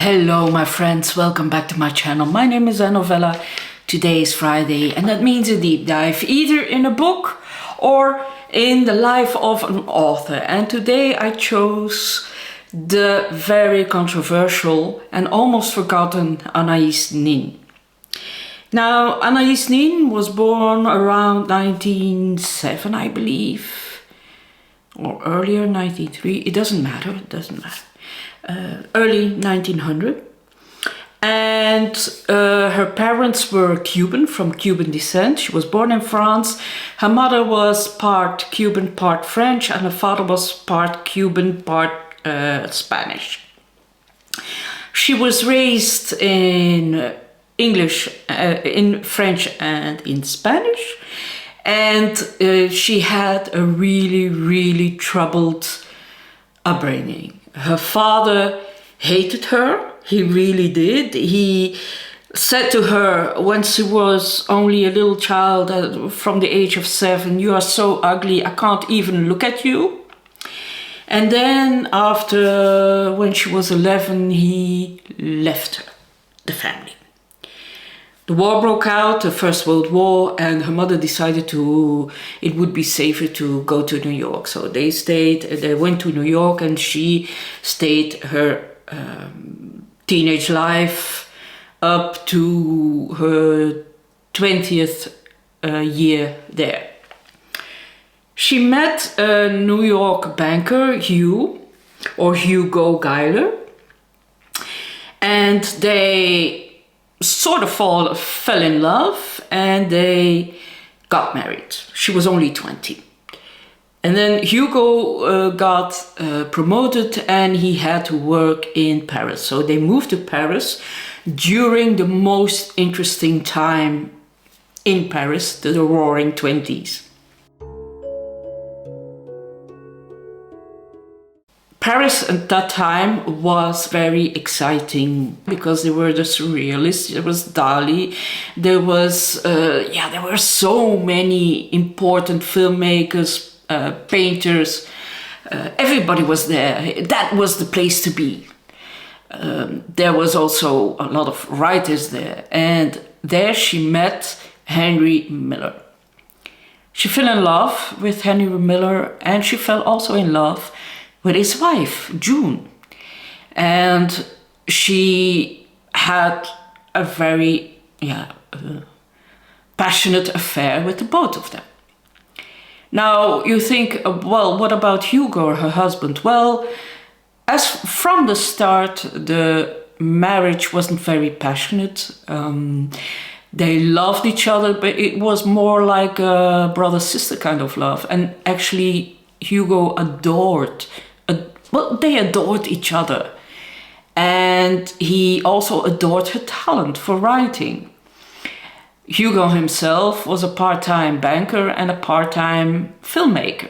Hello my friends, welcome back to my channel. My name is Novella. Today is Friday and that means a deep dive either in a book or in the life of an author. And today I chose the very controversial and almost forgotten Anaïs Nin. Now Anaïs Nin was born around 1907 I believe, or earlier, 1903, it doesn't matter. Early 1900, and her parents were Cuban, from Cuban descent. She was born in France. Her mother was part Cuban, part French, and her father was part Cuban, part Spanish. She was raised in English, in French and in Spanish, and she had a really troubled upbringing. Her father hated her, he really did. He said to her when she was only a little child, from the age of 7, "You are so ugly, I can't even look at you." And then after, when she was 11, he left her, the family. The war broke out, the First World War, and her mother decided it would be safer to go to New York. So they went to New York, and she stayed her teenage life up to her 20th year there. She met a New York banker, Hugo Geiler, and they sort of fell in love, and they got married. She was only 20. And then Hugo got promoted and he had to work in Paris. So they moved to Paris during the most interesting time in Paris, the Roaring 20s. Paris at that time was very exciting because there were the surrealists, there was Dali, there were so many important filmmakers, painters, everybody was there. That was the place to be. There was also a lot of writers there, and there she met Henry Miller. She fell in love with Henry Miller, and she fell also in love with his wife, June. And she had a very passionate affair with the both of them. Now you think, well, what about Hugo, her husband? Well, as from the start, the marriage wasn't very passionate. They loved each other, but it was more like a brother-sister kind of love. And actually, Hugo they adored each other, and he also adored her talent for writing. Hugo himself was a part-time banker and a part-time filmmaker,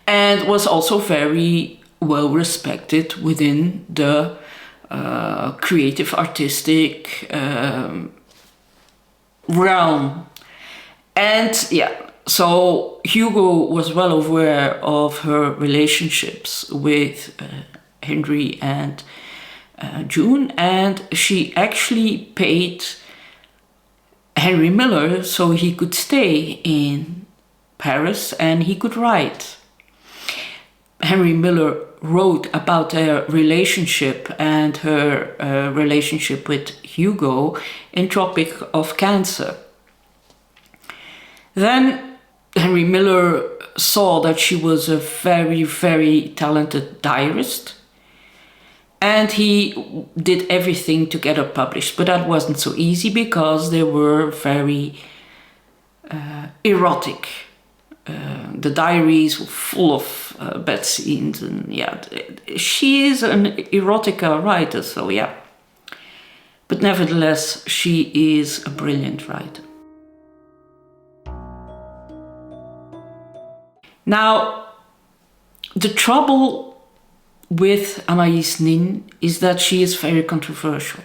and was also very well respected within the creative artistic realm. And so Hugo was well aware of her relationships with Henry and June, and she actually paid Henry Miller so he could stay in Paris and he could write. Henry Miller wrote about their relationship and her relationship with Hugo in Tropic of Cancer. Then Henry Miller saw that she was a very talented diarist, and he did everything to get her published, but that wasn't so easy because they were very erotic. The diaries were full of bad scenes, and she is an erotica writer, so but nevertheless she is a brilliant writer. Now, the trouble with Anaïs Nin is that she is very controversial.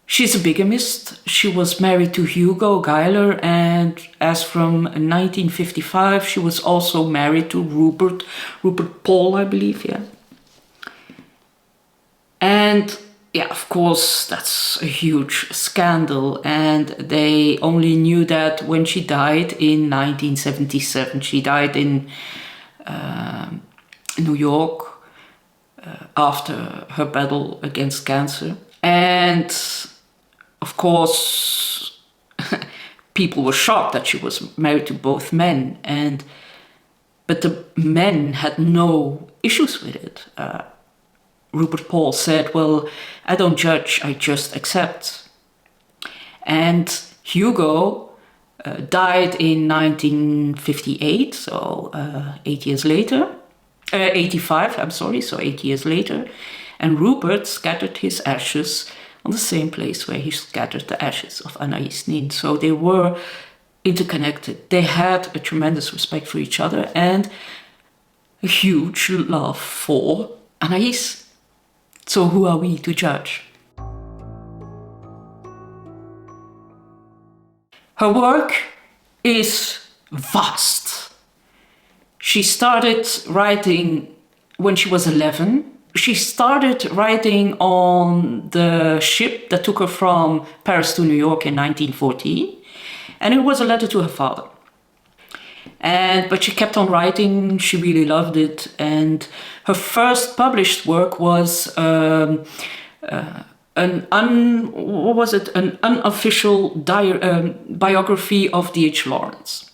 She's a bigamist. She was married to Hugo Geiler, and as from 1955, she was also married to Rupert Paul, I believe, And yeah, of course, that's a huge scandal. And they only knew that when she died in 1977. She died in New York after her battle against cancer. And of course, people were shocked that she was married to both men. But the men had no issues with it. Rupert Paul said, well, I don't judge, I just accept. And Hugo died in 1958, so 8 years later. 85, I'm sorry, so 8 years later. And Rupert scattered his ashes on the same place where he scattered the ashes of Anaïs Nin. So they were interconnected. They had a tremendous respect for each other and a huge love for Anaïs. So who are we to judge? Her work is vast. She started writing when she was 11. She started writing on the ship that took her from Paris to New York in 1914. And it was a letter to her father. But she kept on writing, she really loved it. And her first published work was an unofficial biography of D.H. Lawrence.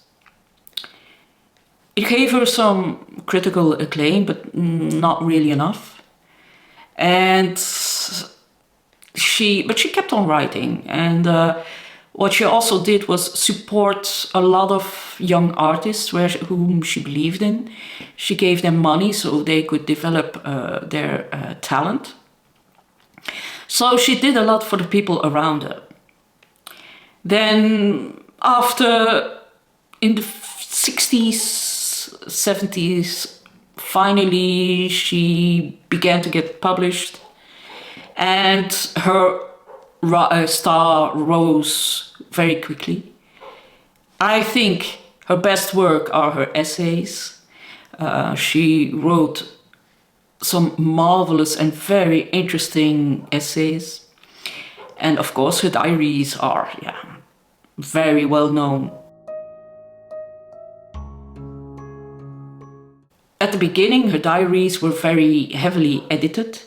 It gave her some critical acclaim, but not really enough. But she kept on writing. And what she also did was support a lot of young artists whom she believed in. She gave them money so they could develop their talent. So she did a lot for the people around her. Then in the 60s, 70s, finally she began to get published. And her star rose very quickly. I think her best work are her essays. She wrote some marvelous and very interesting essays. And of course her diaries are very well known. At the beginning her diaries were very heavily edited.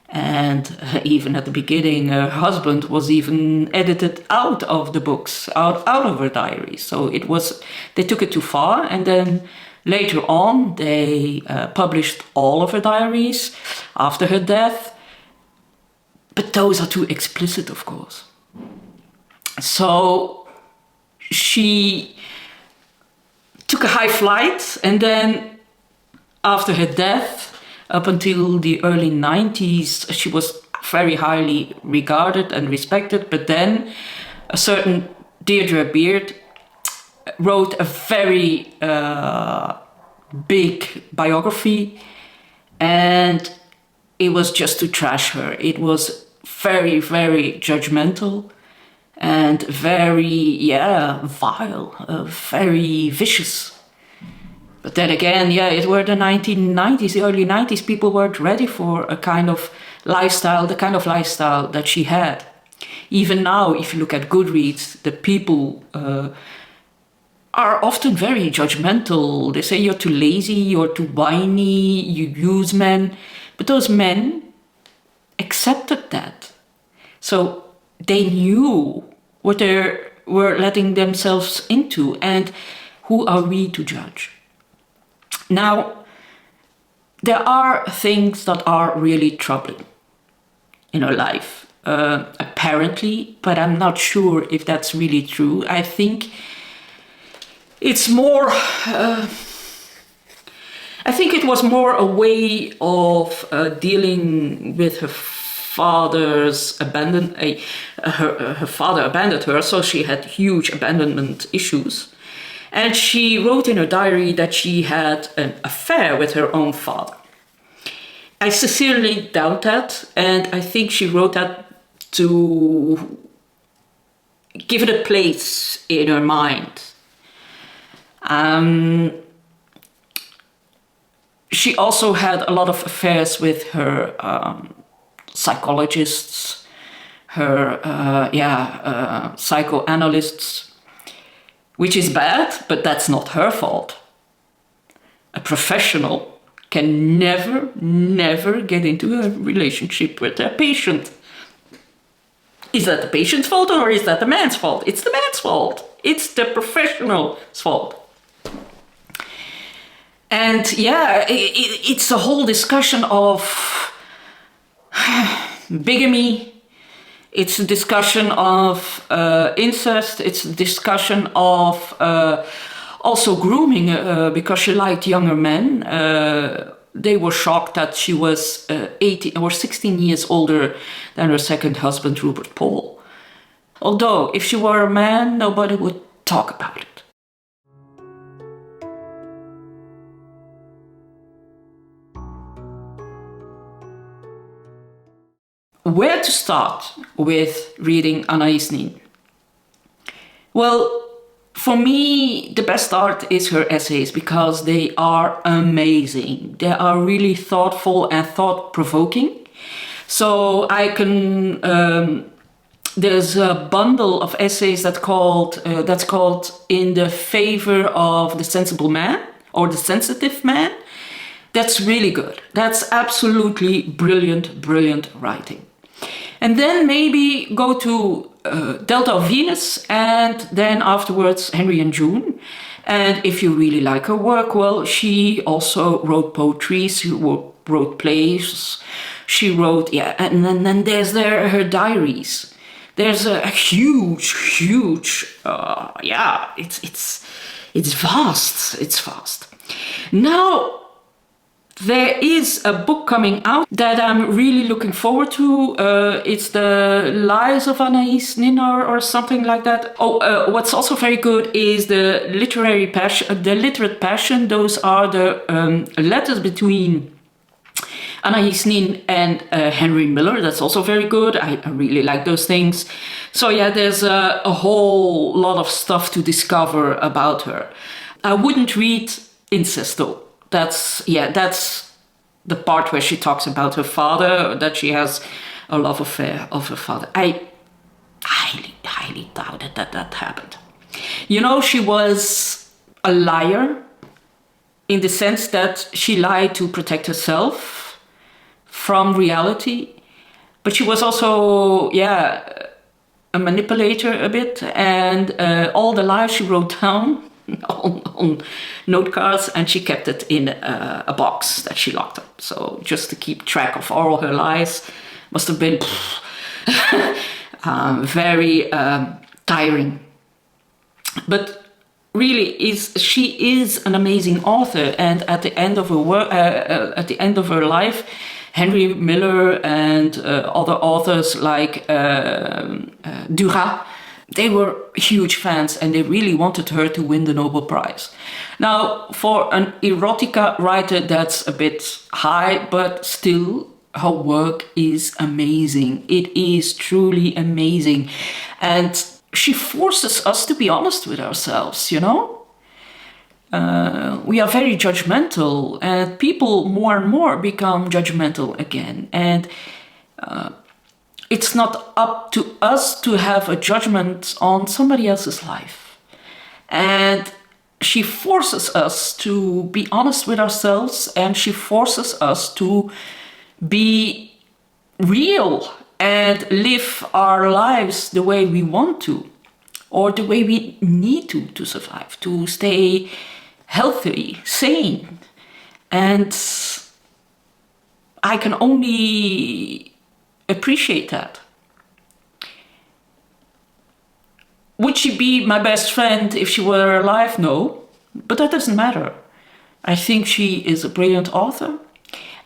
And even at the beginning, her husband was even edited out of the books, out of her diaries. So they took it too far. And then later on, they published all of her diaries after her death. But those are too explicit, of course. So she took a high flight, and then after her death, up until the early 90s, she was very highly regarded and respected. But then a certain Deirdre Beard wrote a very big biography, and it was just to trash her. It was very, very judgmental and very, vile, very vicious. But then again, it were the 1990s, the early 90s. People weren't ready for the kind of lifestyle that she had. Even now, if you look at Goodreads, the people are often very judgmental. They say you're too lazy, you're too whiny, you use men. But those men accepted that. So they knew what they were letting themselves into. And who are we to judge? Now, there are things that are really troubling in her life, apparently, but I'm not sure if that's really true. I think it's more, I think it was more a way of dealing with her father's abandonment. Her father abandoned her, so she had huge abandonment issues. And she wrote in her diary that she had an affair with her own father. I sincerely doubt that, and I think she wrote that to give it a place in her mind. She also had a lot of affairs with her psychologists, her psychoanalysts, which is bad, but that's not her fault. A professional can never get into a relationship with their patient. Is that the patient's fault or is that the man's fault? It's the man's fault. It's the professional's fault. And yeah, it's a whole discussion of bigamy. It's a discussion of incest. It's a discussion of also grooming, because she liked younger men. They were shocked that she was 18 or 16 years older than her second husband, Rupert Paul. Although, if she were a man, nobody would talk about it. Where to start with reading Anaïs Nin? Well, for me, the best start is her essays because they are amazing. They are really thoughtful and thought-provoking. So I can, there's a bundle of essays that's called In the Favor of the Sensible Man or the Sensitive Man. That's really good. That's absolutely brilliant writing. And then maybe go to Delta of Venus, and then afterwards Henry and June. And if you really like her work, well, she also wrote poetry, she wrote plays, she wrote, and then there's her diaries. There's a huge, it's vast. Now, there is a book coming out that I'm really looking forward to. It's the Lives of Anaïs Nin or something like that. What's also very good is the literary passion, the literate passion. Those are the letters between Anaïs Nin and Henry Miller. That's also very good. I really like those things. So yeah, there's a whole lot of stuff to discover about her. I wouldn't read incest though. That's the part where she talks about her father, that she has a love affair of her father. I highly doubted that happened. You know, she was a liar in the sense that she lied to protect herself from reality, but she was also, a manipulator a bit, and all the lies she wrote down on note cards, and she kept it in a box that she locked up. So just to keep track of all her lies must have been very tiring. But really, she is an amazing author, and at the end of her life, Henry Miller and other authors like Duras, they were huge fans and they really wanted her to win the Nobel Prize. Now, for an erotica writer, that's a bit high, but still, her work is amazing. It is truly amazing. And she forces us to be honest with ourselves, you know? We are very judgmental, and people more and more become judgmental again. And it's not up to us to have a judgment on somebody else's life. And she forces us to be honest with ourselves, and she forces us to be real and live our lives the way we want to, or the way we need to survive, to stay healthy, sane. And I can only appreciate that. Would she be my best friend if she were alive? No, but that doesn't matter. I think she is a brilliant author,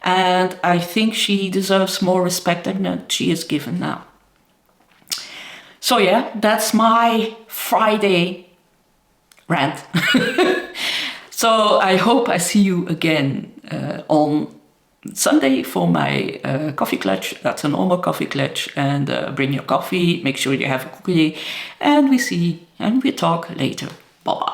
and I think she deserves more respect than she is given now. So yeah, that's my Friday rant. So I hope I see you again on Sunday for my coffee clutch. That's a normal coffee clutch, and bring your coffee, make sure you have a cookie, and we talk later. Bye bye.